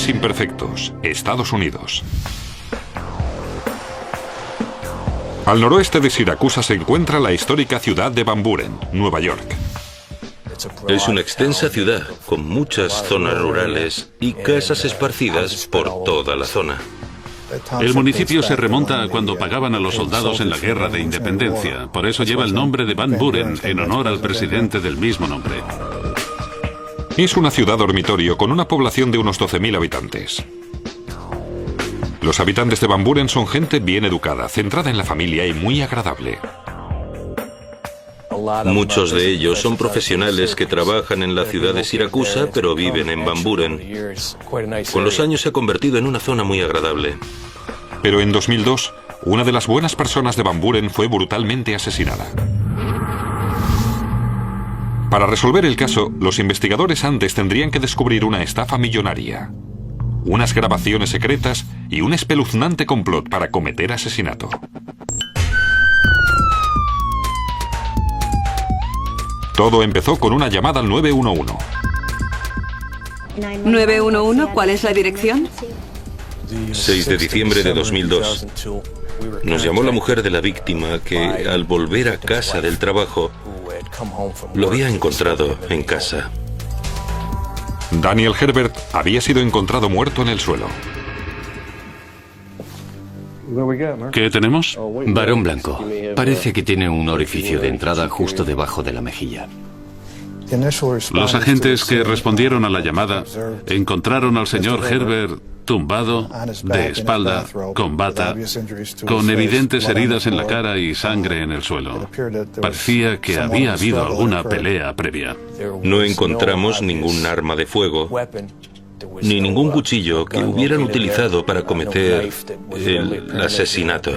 Países Imperfectos, Estados Unidos. Al noroeste de Siracusa se encuentra la histórica ciudad de Van Buren, Nueva York. Es una extensa ciudad, con muchas zonas rurales y casas esparcidas por toda la zona. El municipio se remonta a cuando pagaban a los soldados en la Guerra de Independencia. Por eso lleva el nombre de Van Buren, en honor al presidente del mismo nombre. Es una ciudad dormitorio con una población de unos 12.000 habitantes. Los habitantes de Van Buren son gente bien educada, centrada en la familia y muy agradable. Muchos de ellos son profesionales que trabajan en la ciudad de Siracusa, pero viven en Van Buren. Con los años se ha convertido en una zona muy agradable. Pero en 2002, una de las buenas personas de Van Buren fue brutalmente asesinada. Para resolver el caso, los investigadores antes tendrían que descubrir una estafa millonaria, unas grabaciones secretas y un espeluznante complot para cometer asesinato. Todo empezó con una llamada al 911. 911, ¿cuál es la dirección? 6 de diciembre de 2002. Nos llamó la mujer de la víctima que, al volver a casa del trabajo, lo había encontrado en casa. Daniel Herbert había sido encontrado muerto en el suelo. ¿Qué tenemos? Varón blanco. Parece que tiene un orificio de entrada justo debajo de la mejilla. Los agentes que respondieron a la llamada encontraron al señor Herbert tumbado, de espalda, con bata, con evidentes heridas en la cara y sangre en el suelo. Parecía que había habido alguna pelea previa. No encontramos ningún arma de fuego, ni ningún cuchillo que hubieran utilizado para cometer el asesinato.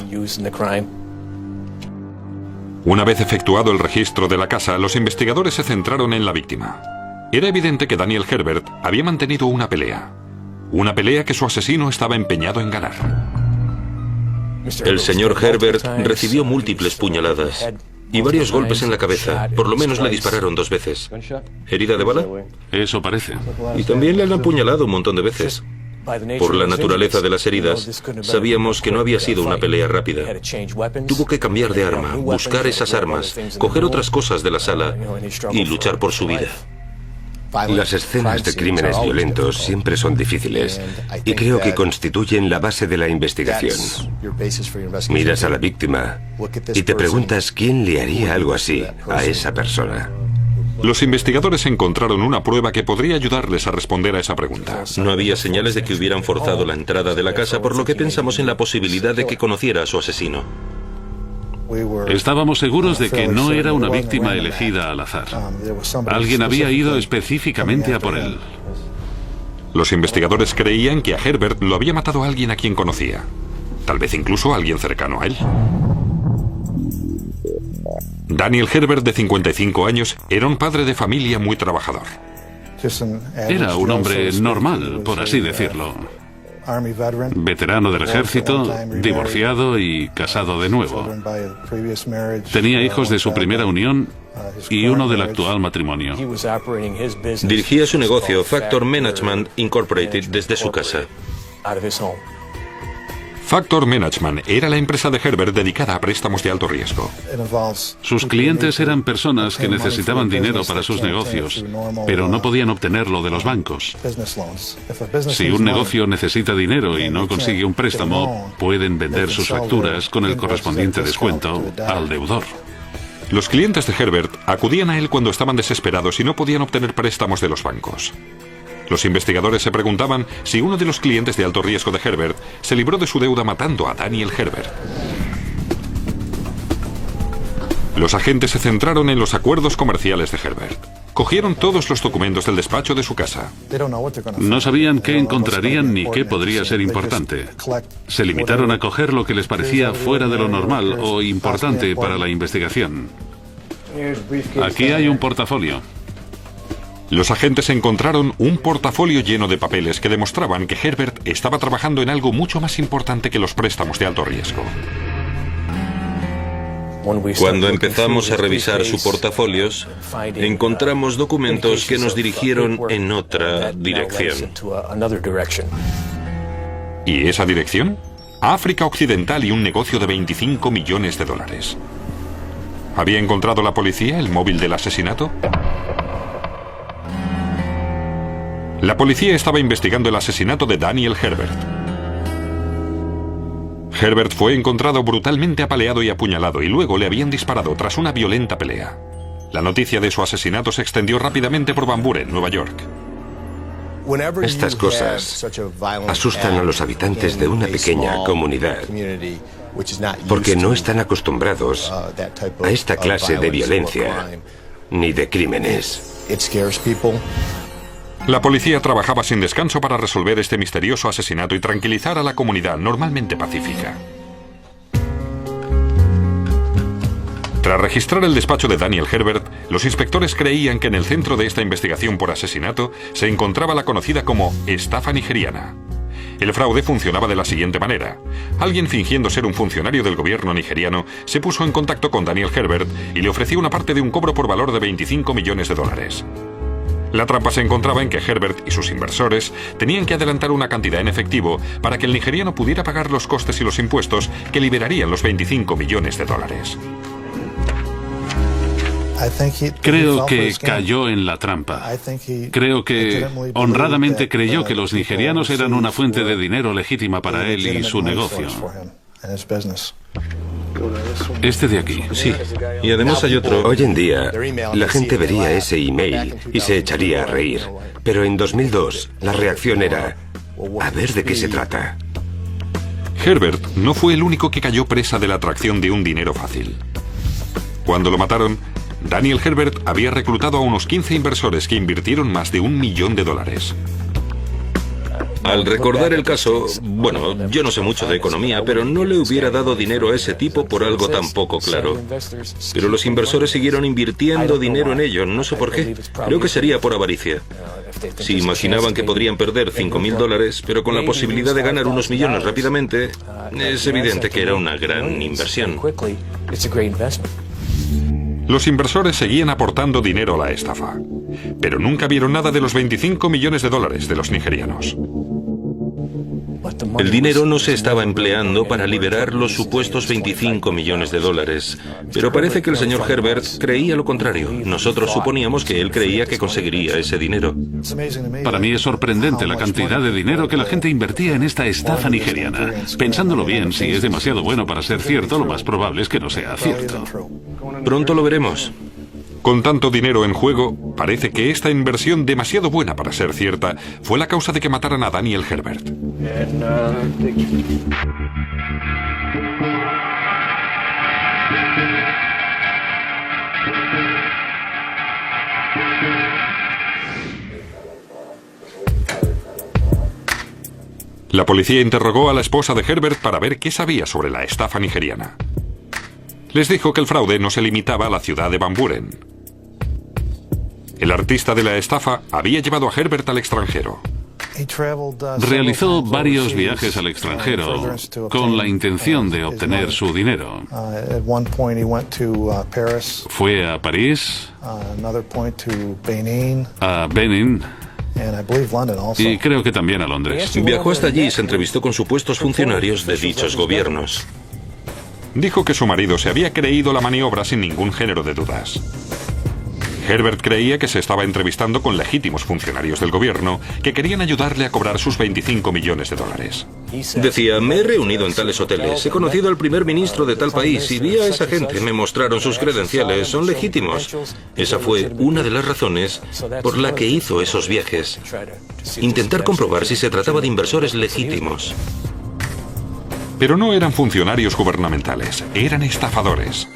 Una vez efectuado el registro de la casa, los investigadores se centraron en la víctima. Era evidente que Daniel Herbert había mantenido una pelea que su asesino estaba empeñado en ganar. El señor Herbert recibió múltiples puñaladas y varios golpes en la cabeza. Por lo menos le dispararon 2 veces. ¿Herida de bala? Eso parece. Y también le han apuñalado un montón de veces. Por la naturaleza de las heridas, sabíamos que no había sido una pelea rápida. Tuvo que cambiar de arma, buscar esas armas, coger otras cosas de la sala y luchar por su vida. Las escenas de crímenes violentos siempre son difíciles y creo que constituyen la base de la investigación. Miras a la víctima y te preguntas quién le haría algo así a esa persona. Los investigadores encontraron una prueba que podría ayudarles a responder a esa pregunta. No había señales de que hubieran forzado la entrada de la casa, por lo que pensamos en la posibilidad de que conociera a su asesino. Estábamos seguros de que no era una víctima elegida al azar. Alguien había ido específicamente a por él. Los investigadores creían que a Herbert lo había matado alguien a quien conocía. Tal vez incluso alguien cercano a él. Daniel Herbert, de 55 años, era un padre de familia muy trabajador. Era un hombre normal, por así decirlo. Veterano del ejército, divorciado y casado de nuevo. Tenía hijos de su primera unión y uno del actual matrimonio. Dirigía su negocio, Factor Management Incorporated, desde su casa. Factor Management era la empresa de Herbert dedicada a préstamos de alto riesgo. Sus clientes eran personas que necesitaban dinero para sus negocios, pero no podían obtenerlo de los bancos. Si un negocio necesita dinero y no consigue un préstamo, pueden vender sus facturas con el correspondiente descuento al deudor. Los clientes de Herbert acudían a él cuando estaban desesperados y no podían obtener préstamos de los bancos. Los investigadores se preguntaban si uno de los clientes de alto riesgo de Herbert se libró de su deuda matando a Daniel Herbert. Los agentes se centraron en los acuerdos comerciales de Herbert. Cogieron todos los documentos del despacho de su casa. No sabían qué encontrarían ni qué podría ser importante. Se limitaron a coger lo que les parecía fuera de lo normal o importante para la investigación. Aquí hay un portafolio. Los agentes encontraron un portafolio lleno de papeles que demostraban que Herbert estaba trabajando en algo mucho más importante que los préstamos de alto riesgo. Cuando empezamos a revisar su portafolios, encontramos documentos que nos dirigieron en otra dirección. ¿Y esa dirección? África Occidental y un negocio de 25 millones de dólares. ¿Había encontrado la policía el móvil del asesinato? La policía estaba investigando el asesinato de Daniel Herbert. Herbert fue encontrado brutalmente apaleado y apuñalado y luego le habían disparado tras una violenta pelea. La noticia de su asesinato se extendió rápidamente por Van Buren, Nueva York. Estas cosas asustan a los habitantes de una pequeña comunidad porque no están acostumbrados a esta clase de violencia ni de crímenes. La policía trabajaba sin descanso para resolver este misterioso asesinato y tranquilizar a la comunidad normalmente pacífica. Tras registrar el despacho de Daniel Herbert, los inspectores creían que en el centro de esta investigación por asesinato se encontraba la conocida como estafa nigeriana. El fraude funcionaba de la siguiente manera. Alguien fingiendo ser un funcionario del gobierno nigeriano se puso en contacto con Daniel Herbert y le ofreció una parte de un cobro por valor de 25 millones de dólares. La trampa se encontraba en que Herbert y sus inversores tenían que adelantar una cantidad en efectivo para que el nigeriano pudiera pagar los costes y los impuestos que liberarían los 25 millones de dólares. Creo que cayó en la trampa. Creo que honradamente creyó que los nigerianos eran una fuente de dinero legítima para él y su negocio. Este de aquí. Sí, y además hay otro. Hoy en día, la gente vería ese email y se echaría a reír. Pero en 2002, la reacción era: a ver de qué se trata. Herbert no fue el único que cayó presa de la atracción de un dinero fácil. Cuando lo mataron, Daniel Herbert había reclutado a unos 15 inversores que invirtieron más de $1 millón. Al recordar el caso, bueno, yo no sé mucho de economía, pero no le hubiera dado dinero a ese tipo por algo tan poco claro. Pero los inversores siguieron invirtiendo dinero en ello, no sé por qué. Creo que sería por avaricia. Si imaginaban que podrían perder $5.000, pero con la posibilidad de ganar unos millones rápidamente, es evidente que era una gran inversión. Los inversores seguían aportando dinero a la estafa, pero nunca vieron nada de los 25 millones de dólares de los nigerianos. El dinero no se estaba empleando para liberar los supuestos 25 millones de dólares, pero parece que el señor Herbert creía lo contrario. Nosotros suponíamos que él creía que conseguiría ese dinero. Para mí es sorprendente la cantidad de dinero que la gente invertía en esta estafa nigeriana. Pensándolo bien, si es demasiado bueno para ser cierto, lo más probable es que no sea cierto. Pronto lo veremos. Con tanto dinero en juego, parece que esta inversión demasiado buena para ser cierta fue la causa de que mataran a Daniel Herbert. La policía interrogó a la esposa de Herbert para ver qué sabía sobre la estafa nigeriana. Les dijo que el fraude no se limitaba a la ciudad de Van Buren. El artista de la estafa había llevado a Herbert al extranjero. Realizó varios viajes al extranjero con la intención de obtener su dinero. Fue a París, a Benín y creo que también a Londres. Viajó hasta allí y se entrevistó con supuestos funcionarios de dichos gobiernos. Dijo que su marido se había creído la maniobra sin ningún género de dudas. Herbert creía que se estaba entrevistando con legítimos funcionarios del gobierno que querían ayudarle a cobrar sus 25 millones de dólares. Decía, me he reunido en tales hoteles, he conocido al primer ministro de tal país y vi a esa gente, me mostraron sus credenciales, son legítimos. Esa fue una de las razones por la que hizo esos viajes. Intentar comprobar si se trataba de inversores legítimos. Pero no eran funcionarios gubernamentales, eran estafadores.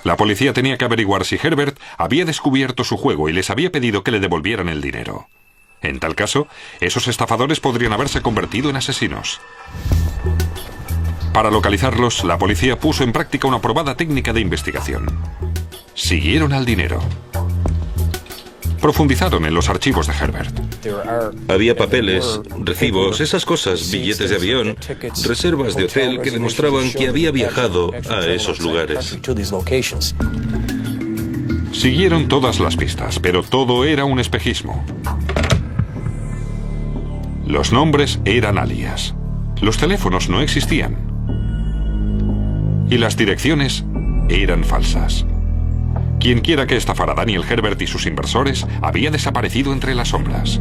La policía tenía que averiguar si Herbert había descubierto su juego y les había pedido que le devolvieran el dinero. En tal caso, esos estafadores podrían haberse convertido en asesinos. Para localizarlos, la policía puso en práctica una probada técnica de investigación. Siguieron al dinero. Profundizaron en los archivos de Herbert. Había papeles, recibos, esas cosas, billetes de avión, reservas de hotel que demostraban que había viajado a esos lugares. Siguieron todas las pistas, pero todo era un espejismo. Los nombres eran alias. Los teléfonos no existían. Y las direcciones eran falsas. Quienquiera que estafara a Daniel Herbert y sus inversores había desaparecido entre las sombras.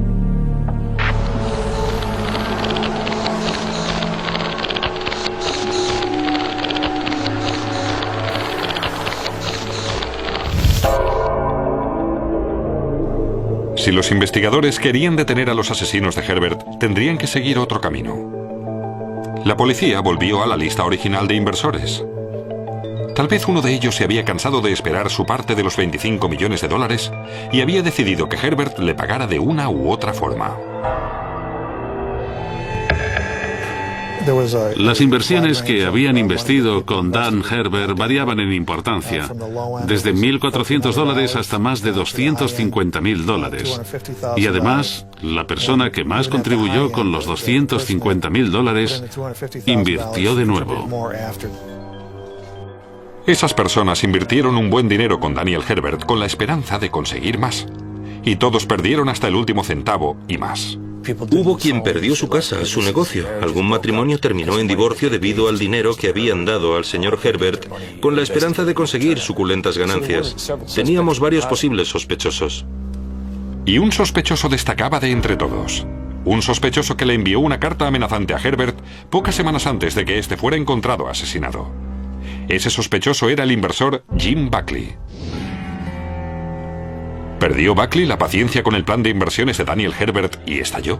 Si los investigadores querían detener a los asesinos de Herbert, tendrían que seguir otro camino. La policía volvió a la lista original de inversores. Tal vez uno de ellos se había cansado de esperar su parte de los 25 millones de dólares y había decidido que Herbert le pagara de una u otra forma. Las inversiones que habían investido con Dan Herbert variaban en importancia, desde $1.400 hasta más de $250.000. Y además, la persona que más contribuyó con los $250.000 invirtió de nuevo. Esas personas invirtieron un buen dinero con Daniel Herbert con la esperanza de conseguir más. Y todos perdieron hasta el último centavo y más. Hubo quien perdió su casa, su negocio. Algún matrimonio terminó en divorcio debido al dinero que habían dado al señor Herbert con la esperanza de conseguir suculentas ganancias. Teníamos varios posibles sospechosos. Y un sospechoso destacaba de entre todos. Un sospechoso que le envió una carta amenazante a Herbert pocas semanas antes de que éste fuera encontrado asesinado. Ese sospechoso era el inversor Jim Buckley. ¿Perdió Buckley la paciencia con el plan de inversiones de Daniel Herbert y estalló?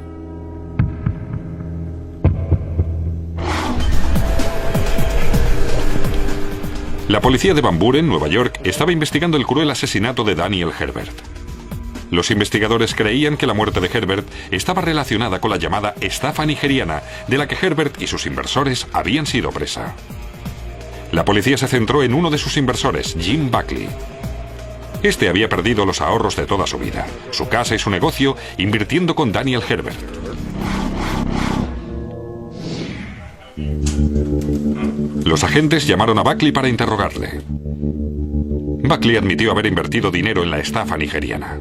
La policía de Van Buren, Nueva York, estaba investigando el cruel asesinato de Daniel Herbert. Los investigadores creían que la muerte de Herbert estaba relacionada con la llamada estafa nigeriana, de la que Herbert y sus inversores habían sido presa. La policía se centró en uno de sus inversores, Jim Buckley. Este había perdido los ahorros de toda su vida, su casa y su negocio, invirtiendo con Daniel Herbert. Los agentes llamaron a Buckley para interrogarle. Buckley admitió haber invertido dinero en la estafa nigeriana.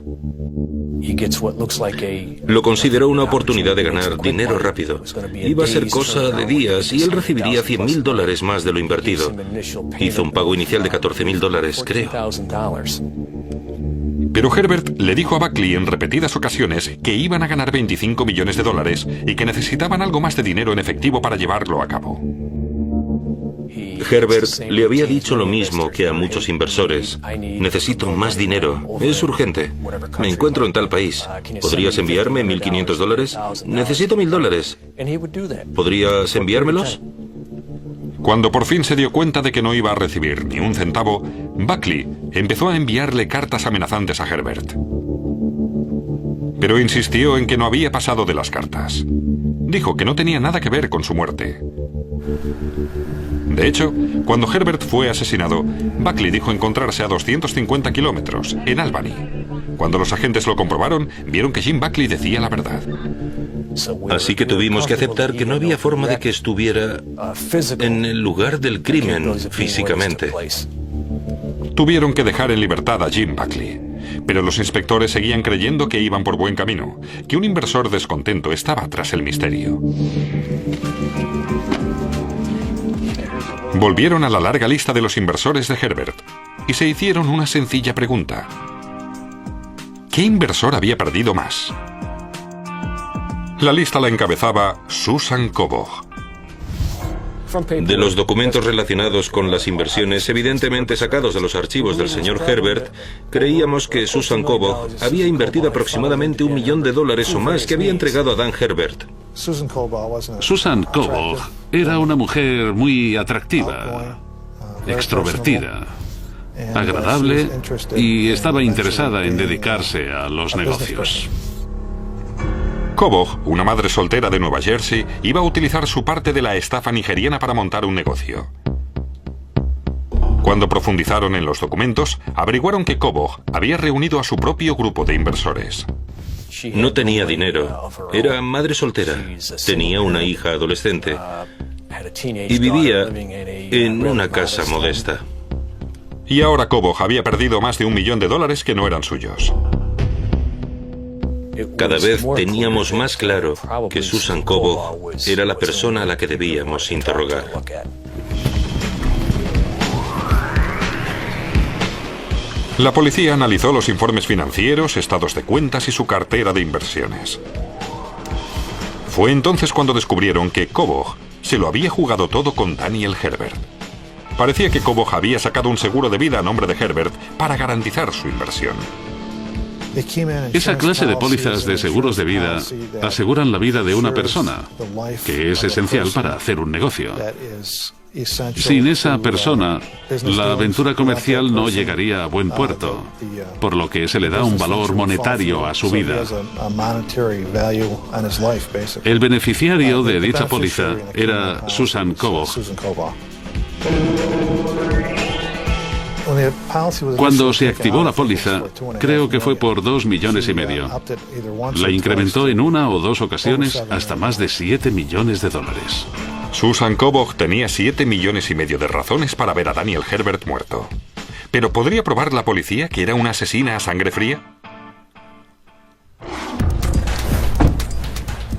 Lo consideró una oportunidad de ganar dinero rápido. Iba a ser cosa de días y él recibiría $100.000 más de lo invertido. Hizo un pago inicial de $14.000, creo. Pero Herbert le dijo a Buckley en repetidas ocasiones que iban a ganar $25 millones y que necesitaban algo más de dinero en efectivo para llevarlo a cabo. Herbert le había dicho lo mismo que a muchos inversores. Necesito más dinero. Es urgente. Me encuentro en tal país. ¿Podrías enviarme $1.500? Necesito $1.000. ¿Podrías enviármelos? Cuando por fin se dio cuenta de que no iba a recibir ni un centavo, Buckley empezó a enviarle cartas amenazantes a Herbert. Pero insistió en que no había pasado de las cartas. Dijo que no tenía nada que ver con su muerte. De hecho, cuando Herbert fue asesinado, Buckley dijo encontrarse a 250 kilómetros, en Albany. Cuando los agentes lo comprobaron, vieron que Jim Buckley decía la verdad. Así que tuvimos que aceptar que no había forma de que estuviera en el lugar del crimen físicamente. Tuvieron que dejar en libertad a Jim Buckley. Pero los inspectores seguían creyendo que iban por buen camino, que un inversor descontento estaba tras el misterio. Volvieron a la larga lista de los inversores de Herbert y se hicieron una sencilla pregunta. ¿Qué inversor había perdido más? La lista la encabezaba Susan Kobach. De los documentos relacionados con las inversiones, evidentemente sacados de los archivos del señor Herbert, creíamos que Susan Kobach había invertido aproximadamente $1 millón o más que había entregado a Dan Herbert. Susan Kobach era una mujer muy atractiva, extrovertida, agradable y estaba interesada en dedicarse a los negocios. Kobach, una madre soltera de Nueva Jersey, iba a utilizar su parte de la estafa nigeriana para montar un negocio. Cuando profundizaron en los documentos, averiguaron que Kobach había reunido a su propio grupo de inversores. No tenía dinero. Era madre soltera. Tenía una hija adolescente. Y vivía en una casa modesta. Y ahora Kobach había perdido más de $1 millón que no eran suyos. Cada vez teníamos más claro que Susan Kobach era la persona a la que debíamos interrogar. La policía analizó los informes financieros, estados de cuentas y su cartera de inversiones. Fue entonces cuando descubrieron que Kobach se lo había jugado todo con Daniel Herbert. Parecía que Kobach había sacado un seguro de vida a nombre de Herbert para garantizar su inversión. Esa clase de pólizas de seguros de vida aseguran la vida de una persona, que es esencial para hacer un negocio. Sin esa persona, la aventura comercial no llegaría a buen puerto, por lo que se le da un valor monetario a su vida. El beneficiario de dicha póliza era Susan Kobach. Cuando se activó la póliza, creo que fue por $2,5 millones. La incrementó en una o dos ocasiones hasta más de $7 millones. Susan Kobach tenía $7,5 millones de razones para ver a Daniel Herbert muerto. ¿Pero podría probar la policía que era una asesina a sangre fría?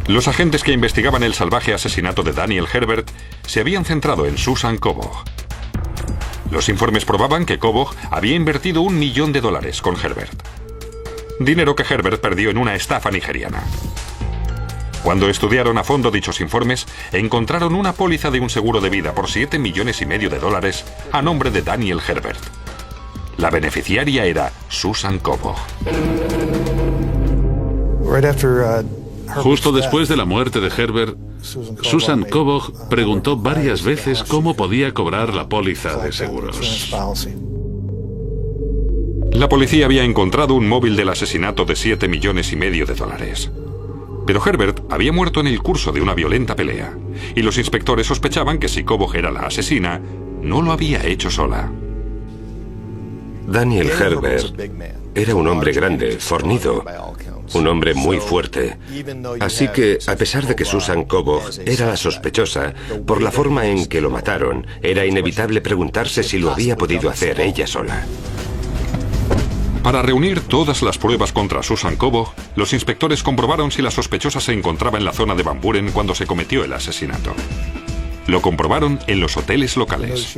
Los agentes que investigaban el salvaje asesinato de Daniel Herbert se habían centrado en Susan Kobach. Los informes probaban que Kobach había invertido $1 millón con Herbert. Dinero que Herbert perdió en una estafa nigeriana. Cuando estudiaron a fondo dichos informes, encontraron una póliza de un seguro de vida por $7,5 millones a nombre de Daniel Herbert. La beneficiaria era Susan Kobach. Justo después de la muerte de Herbert, Susan Kobach preguntó varias veces cómo podía cobrar la póliza de seguros. La policía había encontrado un móvil del asesinato de $7,5 millones. Pero Herbert había muerto en el curso de una violenta pelea, y los inspectores sospechaban que si Kobach era la asesina, no lo había hecho sola. Daniel Herbert era un hombre grande, fornido, un hombre muy fuerte. Así que, a pesar de que Susan Kobach era la sospechosa, por la forma en que lo mataron, era inevitable preguntarse si lo había podido hacer ella sola. Para reunir todas las pruebas contra Susan Kobach, los inspectores comprobaron si la sospechosa se encontraba en la zona de Van Buren cuando se cometió el asesinato. Lo comprobaron en los hoteles locales.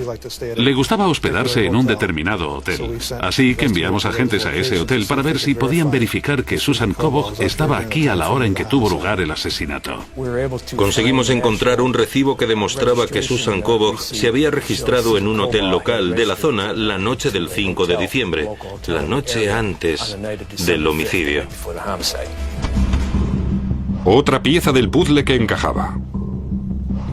Le gustaba hospedarse en un determinado hotel, así que enviamos agentes a ese hotel para ver si podían verificar que Susan Kobach estaba aquí a la hora en que tuvo lugar el asesinato. Conseguimos encontrar un recibo que demostraba que Susan Kobach se había registrado en un hotel local de la zona la noche del 5 de diciembre, la noche antes del homicidio. Otra pieza del puzzle que encajaba.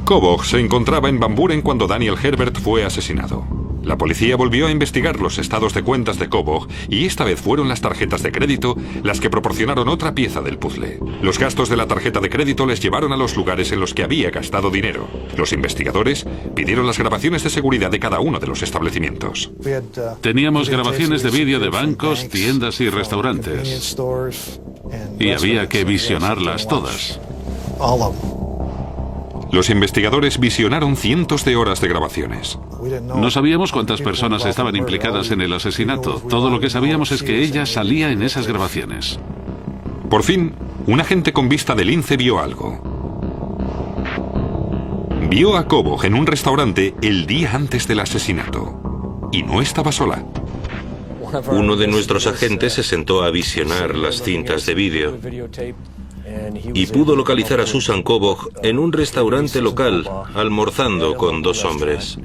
Kobach se encontraba en Van Buren cuando Daniel Herbert fue asesinado. La policía volvió a investigar los estados de cuentas de Kobach y esta vez fueron las tarjetas de crédito las que proporcionaron otra pieza del puzzle. Los gastos de la tarjeta de crédito les llevaron a los lugares en los que había gastado dinero. Los investigadores pidieron las grabaciones de seguridad de cada uno de los establecimientos. Teníamos grabaciones de vídeo de bancos, tiendas y restaurantes. Y había que visionarlas todas. Los investigadores visionaron cientos de horas de grabaciones. No sabíamos cuántas personas estaban implicadas en el asesinato. Todo lo que sabíamos es que ella salía en esas grabaciones. Por fin, un agente con vista de lince vio algo. Vio a Kobach en un restaurante el día antes del asesinato. Y no estaba sola. Uno de nuestros agentes se sentó a visionar las cintas de vídeo y pudo localizar a Susan Kobach en un restaurante local, almorzando con dos hombres.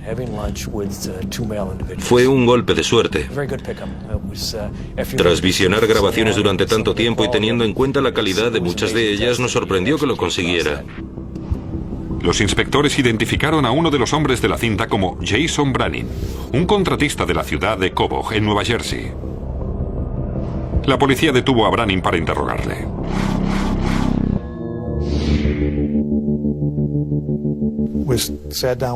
Fue un golpe de suerte. Tras visionar grabaciones durante tanto tiempo y teniendo en cuenta la calidad de muchas de ellas, nos sorprendió que lo consiguiera. Los inspectores identificaron a uno de los hombres de la cinta como Jason Branning, un contratista de la ciudad de Kobach, en Nueva Jersey. La policía detuvo a Branning para interrogarle.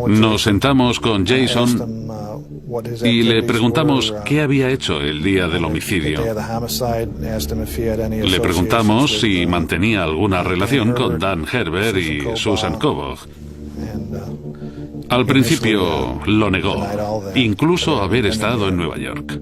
Nos sentamos con Jason y le preguntamos qué había hecho el día del homicidio. Le preguntamos si mantenía alguna relación con Dan Herbert y Susan Kobach. Al principio lo negó, incluso haber estado en Nueva York.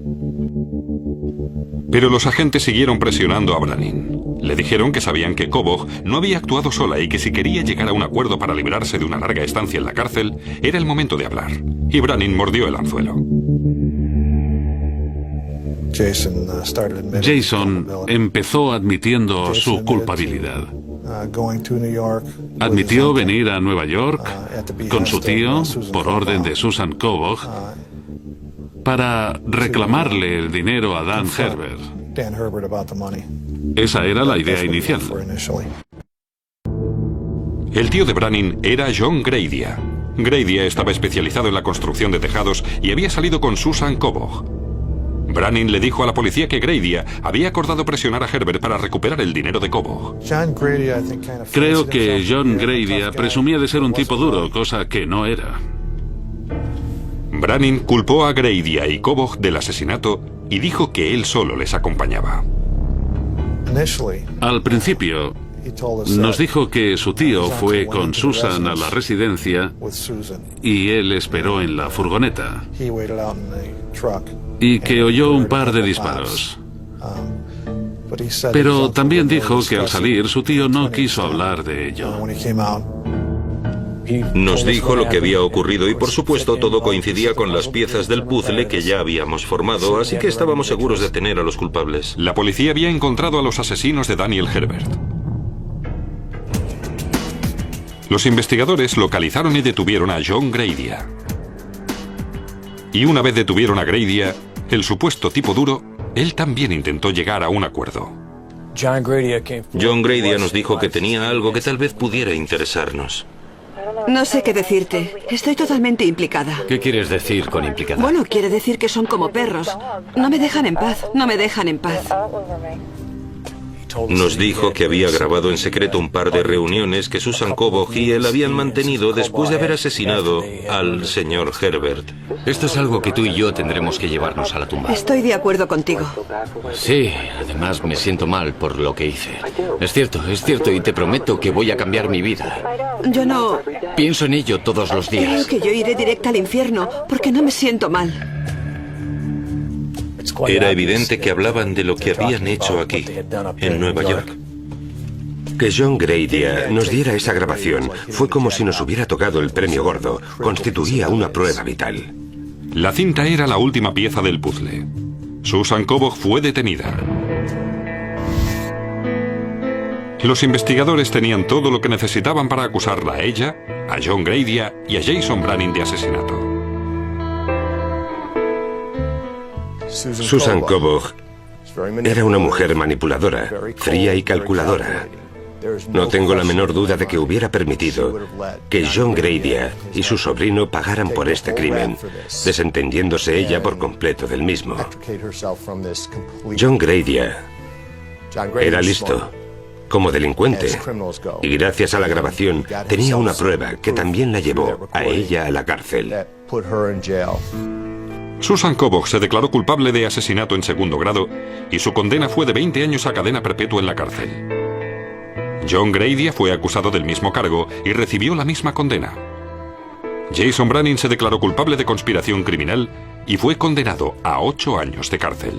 Pero los agentes siguieron presionando a Brannin. Le dijeron que sabían que Kobach no había actuado sola y que si quería llegar a un acuerdo para librarse de una larga estancia en la cárcel, era el momento de hablar. Y Brannin mordió el anzuelo. Jason empezó admitiendo su culpabilidad. Admitió venir a Nueva York con su tío, por orden de Susan Kobach, para reclamarle el dinero a Dan Herbert. Esa era la idea inicial. El tío de Brannin era John Graidia. Graidia estaba especializado en la construcción de tejados y había salido con Susan Kobach. Brannin le dijo a la policía que Graidia había acordado presionar a Herbert para recuperar el dinero de Kobach. Creo que John Graidia presumía de ser un tipo duro, cosa que no era. Brannin culpó a Graidia y Kobach del asesinato y dijo que él solo les acompañaba. Al principio, nos dijo que su tío fue con Susan a la residencia y él esperó en la furgoneta y que oyó un par de disparos. Pero también dijo que al salir su tío no quiso hablar de ello. Nos dijo lo que había ocurrido y por supuesto todo coincidía con las piezas del puzzle que ya habíamos formado, así que estábamos seguros de tener a los culpables. La policía había encontrado a los asesinos de Daniel Herbert. Los investigadores localizaron y detuvieron a John Graidia. Y una vez detuvieron a Graidia, el supuesto tipo duro, él también intentó llegar a un acuerdo. John Graidia nos dijo que tenía algo que tal vez pudiera interesarnos. No sé qué decirte. Estoy totalmente implicada. ¿Qué quieres decir con implicada? Bueno, quiere decir que son como perros. No me dejan en paz. No me dejan en paz. Nos dijo que había grabado en secreto un par de reuniones que Susan Kobach y él habían mantenido después de haber asesinado al señor Herbert. Esto es algo que tú y yo tendremos que llevarnos a la tumba. Estoy de acuerdo contigo. Sí, además me siento mal por lo que hice. Es cierto, y te prometo que voy a cambiar mi vida. Yo no... Pienso en ello todos los días. Creo que yo iré directa al infierno porque no me siento mal. Era evidente que hablaban de lo que habían hecho aquí, en Nueva York. Que John Graidia nos diera esa grabación fue como si nos hubiera tocado el premio gordo. Constituía una prueba vital. La cinta era la última pieza del puzzle. Susan Kobach fue detenida. Los investigadores tenían todo lo que necesitaban para acusarla a ella, a John Graidia y a Jason Brannin de asesinato. Susan Kobach era una mujer manipuladora, fría y calculadora. No tengo la menor duda de que hubiera permitido que John Graidia y su sobrino pagaran por este crimen, desentendiéndose ella por completo del mismo. John Graidia era listo, como delincuente, y gracias a la grabación tenía una prueba que también la llevó a ella a la cárcel. Susan Kobach se declaró culpable de asesinato en segundo grado y su condena fue de 20 años a cadena perpetua en la cárcel. John Graidia fue acusado del mismo cargo y recibió la misma condena. Jason Brannin se declaró culpable de conspiración criminal y fue condenado a 8 años de cárcel.